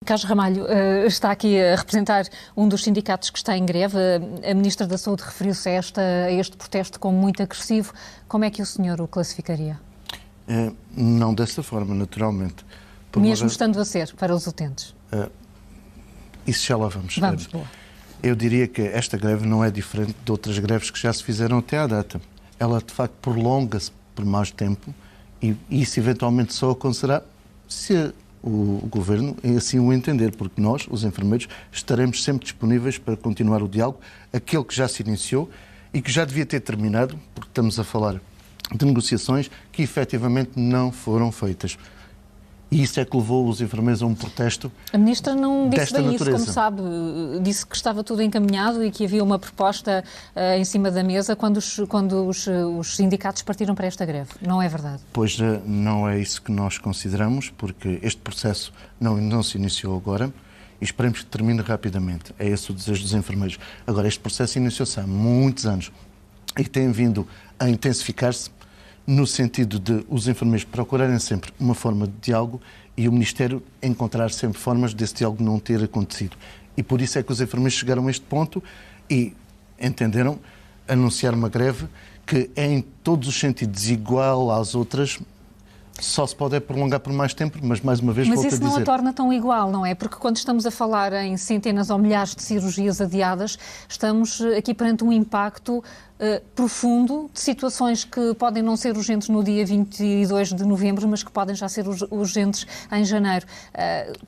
Carlos Ramalho está aqui a representar um dos sindicatos que está em greve. A Ministra da Saúde referiu-se a este protesto como muito agressivo. Como é que o senhor o classificaria? Não dessa forma, naturalmente. Mesmo estando a ser, para os utentes? Isso já lá vamos. Vamos, boa. Eu diria que esta greve não é diferente de outras greves que já se fizeram até à data. Ela, de facto, prolonga-se por mais tempo e isso eventualmente só acontecerá se o Governo assim o entender, porque nós, os enfermeiros, estaremos sempre disponíveis para continuar o diálogo, aquele que já se iniciou e que já devia ter terminado, porque estamos a falar de negociações que efetivamente não foram feitas. E isso é que levou os enfermeiros a um protesto. A Ministra não disse bem natureza. isso, como sabe. Disse que estava tudo encaminhado e que havia uma proposta em cima da mesa quando os sindicatos partiram para esta greve. Não é verdade? Pois não é isso que nós consideramos, porque este processo não se iniciou agora e esperemos que termine rapidamente. É esse o desejo dos enfermeiros. Agora, este processo iniciou-se há muitos anos e tem vindo a intensificar-se no sentido de os enfermeiros procurarem sempre uma forma de diálogo e o Ministério encontrar sempre formas desse diálogo não ter acontecido. E por isso é que os enfermeiros chegaram a este ponto e entenderam anunciar uma greve que é em todos os sentidos igual às outras. Só se pode prolongar por mais tempo, mas mais uma vez volto a dizer... Mas isso não a torna tão igual, não é? Porque quando estamos a falar em centenas ou milhares de cirurgias adiadas, estamos aqui perante um impacto profundo de situações que podem não ser urgentes no dia 22 de novembro, mas que podem já ser urgentes em janeiro.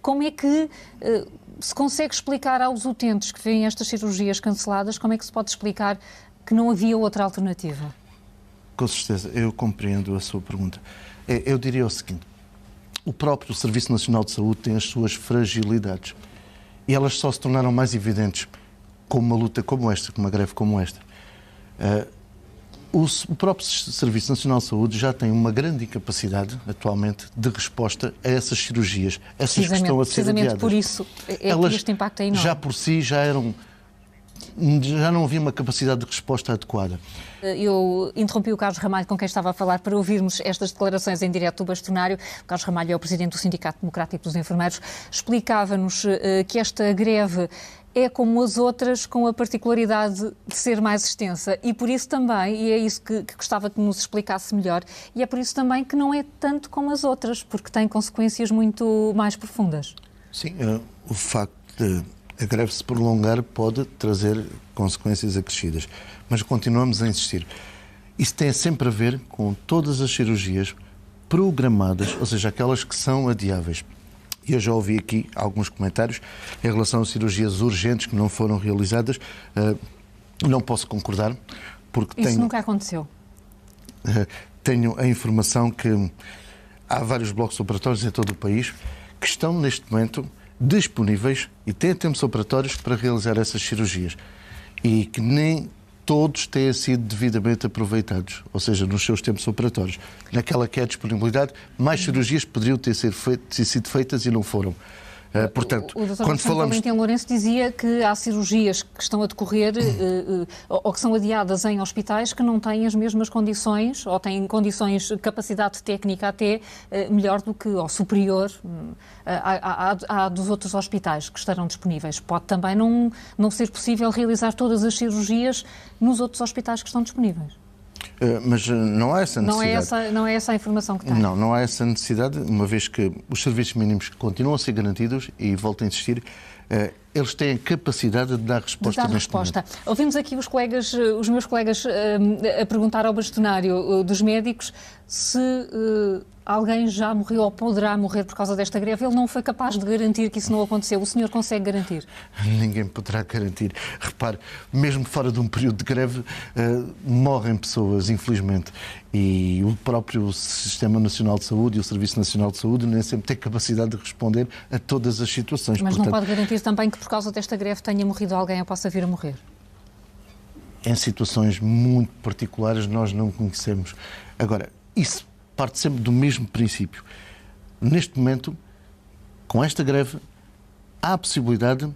Como é que se consegue explicar aos utentes que veem estas cirurgias canceladas, como é que se pode explicar que não havia outra alternativa? Com certeza, eu compreendo a sua pergunta. Eu diria o seguinte, o próprio Serviço Nacional de Saúde tem as suas fragilidades e elas só se tornaram mais evidentes com uma luta como esta, com uma greve como esta. O próprio Serviço Nacional de Saúde já tem uma grande incapacidade, atualmente, de resposta a essas cirurgias, essas que estão a ser adiadas. Precisamente por isso elas, este impacto é enorme. Já por si já não havia uma capacidade de resposta adequada. Eu interrompi o Carlos Ramalho, com quem estava a falar, para ouvirmos estas declarações em direto do bastonário. O Carlos Ramalho é o presidente do Sindicato Democrático dos Enfermeiros. Explicava-nos que esta greve é como as outras, com a particularidade de ser mais extensa. E por isso também, e é isso que gostava que nos explicasse melhor, e é por isso também que não é tanto como as outras, porque tem consequências muito mais profundas. Sim, o facto de a greve se prolongar pode trazer consequências acrescidas, mas continuamos a insistir. Isso tem sempre a ver com todas as cirurgias programadas, ou seja, aquelas que são adiáveis. E eu já ouvi aqui alguns comentários em relação a cirurgias urgentes que não foram realizadas. Não posso concordar, porque isso nunca aconteceu. Tenho a informação que há vários blocos operatórios em todo o país que estão neste momento disponíveis e têm tempos operatórios para realizar essas cirurgias e que nem todos têm sido devidamente aproveitados, ou seja, nos seus tempos operatórios. Naquela que é a disponibilidade, mais cirurgias poderiam ter sido feitas e não foram. Portanto, o Dr. Valentim Lourenço dizia que há cirurgias que estão a decorrer ou que são adiadas em hospitais que não têm as mesmas condições ou têm condições, capacidade técnica até melhor do que, ou superior à dos outros hospitais que estarão disponíveis. Pode também não ser possível realizar todas as cirurgias nos outros hospitais que estão disponíveis. Mas não há essa necessidade. Não é essa a informação que tem? Não há essa necessidade, uma vez que os serviços mínimos continuam a ser garantidos e, volto a insistir, eles têm capacidade de dar resposta neste momento. Ouvimos aqui os meus colegas a perguntar ao bastonário dos médicos se alguém já morreu ou poderá morrer por causa desta greve. Ele não foi capaz de garantir que isso não aconteceu. O senhor consegue garantir? Ninguém poderá garantir. Repare, mesmo fora de um período de greve, morrem pessoas, infelizmente. E o próprio Sistema Nacional de Saúde e o Serviço Nacional de Saúde nem sempre têm capacidade de responder a todas as situações. Mas não pode garantir também que por causa desta greve tenha morrido alguém ou possa vir a morrer? Em situações muito particulares nós não conhecemos. Agora, isso parte sempre do mesmo princípio. Neste momento, com esta greve, há a possibilidade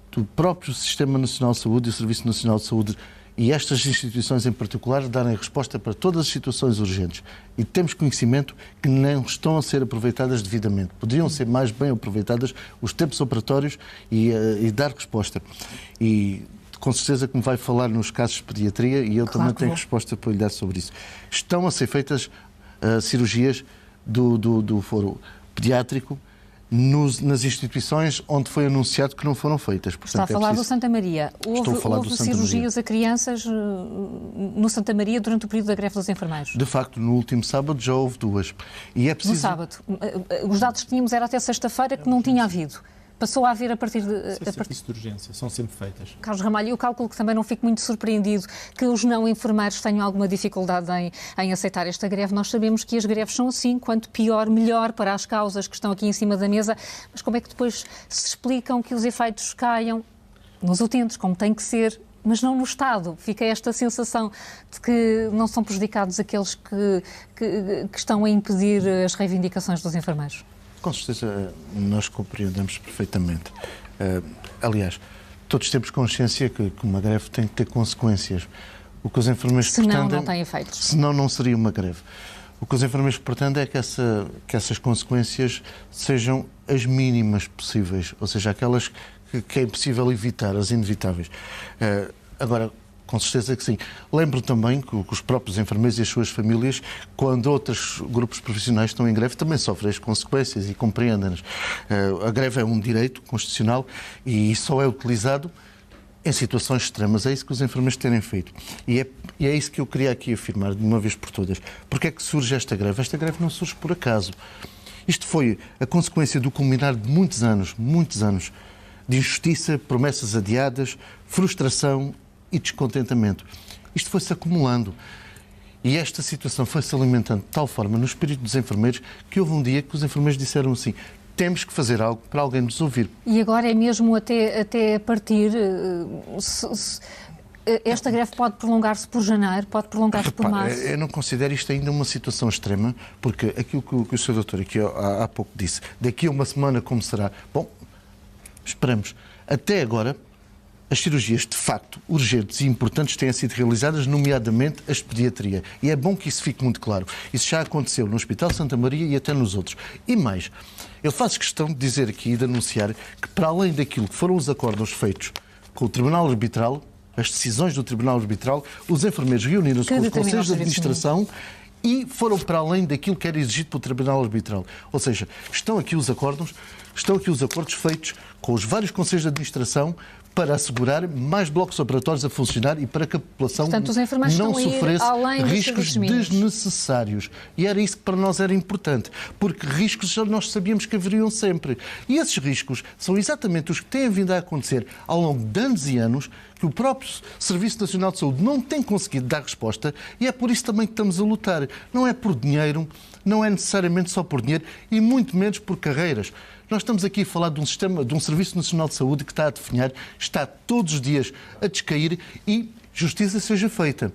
do próprio Sistema Nacional de Saúde e o Serviço Nacional de Saúde e estas instituições em particular darem resposta para todas as situações urgentes. E temos conhecimento que não estão a ser aproveitadas devidamente. Poderiam ser mais bem aproveitadas os tempos operatórios e dar resposta. E com certeza que me vai falar nos casos de pediatria e eu também tenho resposta para lhe dar sobre isso. Estão a ser feitas cirurgias do foro pediátrico nas instituições onde foi anunciado que não foram feitas. Portanto, está a falar do Santa Maria. Houve cirurgias a crianças no Santa Maria durante o período da greve dos enfermeiros? De facto, no último sábado já houve 2. E é preciso... No sábado. Os dados que tínhamos era até sexta-feira que não tinha havido. Passou a haver a partir de... serviço de urgência, são sempre feitas. Carlos Ramalho, eu calculo que também não fico muito surpreendido que os não enfermeiros tenham alguma dificuldade em aceitar esta greve. Nós sabemos que as greves são assim, quanto pior, melhor para as causas que estão aqui em cima da mesa, mas como é que depois se explicam que os efeitos caiam nos utentes, como tem que ser, mas não no Estado? Fica esta sensação de que não são prejudicados aqueles que estão a impedir as reivindicações dos enfermeiros. Com certeza, nós compreendemos perfeitamente. Aliás, todos temos consciência que uma greve tem que ter consequências. O que os enfermeiros pretendem... Senão, não tem efeitos. Senão, não seria uma greve. O que os enfermeiros pretendem é que essas consequências sejam as mínimas possíveis, ou seja, aquelas que é impossível evitar, as inevitáveis. Agora, com certeza que sim. Lembro também que os próprios enfermeiros e as suas famílias, quando outros grupos profissionais estão em greve, também sofrem as consequências e compreendem-nas. A greve é um direito constitucional e só é utilizado em situações extremas. É isso que os enfermeiros terem feito. E é isso que eu queria aqui afirmar de uma vez por todas. Porque é que surge esta greve? Esta greve não surge por acaso. Isto foi a consequência do culminar de muitos anos de injustiça, promessas adiadas, frustração e descontentamento. Isto foi-se acumulando. E esta situação foi-se alimentando de tal forma no espírito dos enfermeiros que houve um dia que os enfermeiros disseram assim: temos que fazer algo para alguém nos ouvir. E agora é mesmo até partir... Esta greve pode prolongar-se por janeiro, pode prolongar-se por março? Eu não considero isto ainda uma situação extrema, porque aquilo que o Sr. Doutor aqui há pouco disse, daqui a uma semana como será? Bom, esperamos. Até agora, as cirurgias, de facto, urgentes e importantes têm sido realizadas, nomeadamente as de pediatria. E é bom que isso fique muito claro. Isso já aconteceu no Hospital Santa Maria e até nos outros. E mais, eu faço questão de dizer aqui e de anunciar que, para além daquilo que foram os acordos feitos com o Tribunal Arbitral, as decisões do Tribunal Arbitral, os enfermeiros reuniram-se com os conselhos de administração e foram para além daquilo que era exigido pelo Tribunal Arbitral. Ou seja, estão aqui os acordos feitos com os vários conselhos de administração para assegurar mais blocos operatórios a funcionar e para que a população não sofresse riscos desnecessários. E era isso que para nós era importante, porque riscos já nós sabíamos que haveriam sempre. E esses riscos são exatamente os que têm vindo a acontecer ao longo de anos e anos, que o próprio Serviço Nacional de Saúde não tem conseguido dar resposta, e é por isso também que estamos a lutar. Não é por dinheiro, não é necessariamente só por dinheiro, e muito menos por carreiras. Nós estamos aqui a falar de um Serviço Nacional de Saúde que está a definhar, está todos os dias a descair e justiça seja feita.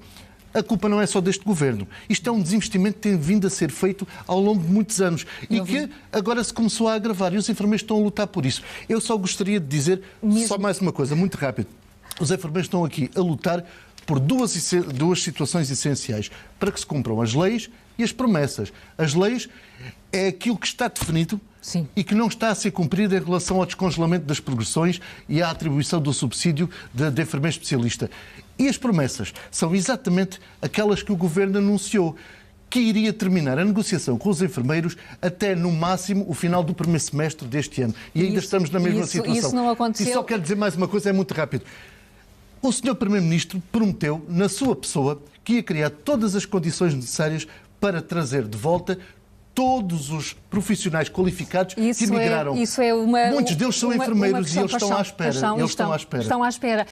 A culpa não é só deste governo. Isto é um desinvestimento que tem vindo a ser feito ao longo de muitos anos e que agora se começou a agravar e os enfermeiros estão a lutar por isso. Eu só gostaria de dizer só mais uma coisa, muito rápido. Os enfermeiros estão aqui a lutar por duas situações essenciais, para que se cumpram as leis e as promessas. As leis é aquilo que está definido. Sim. E que não está a ser cumprido em relação ao descongelamento das progressões e à atribuição do subsídio de enfermeiro especialista. E as promessas são exatamente aquelas que o Governo anunciou, que iria terminar a negociação com os enfermeiros até, no máximo, o final do primeiro semestre deste ano. E ainda estamos na mesma situação. Isso não aconteceu. E só quero dizer mais uma coisa, é muito rápido. O Sr. Primeiro-Ministro prometeu, na sua pessoa, que ia criar todas as condições necessárias para trazer de volta todos os profissionais qualificados que emigraram. Muitos deles são enfermeiros e eles estão à espera. Estão à espera.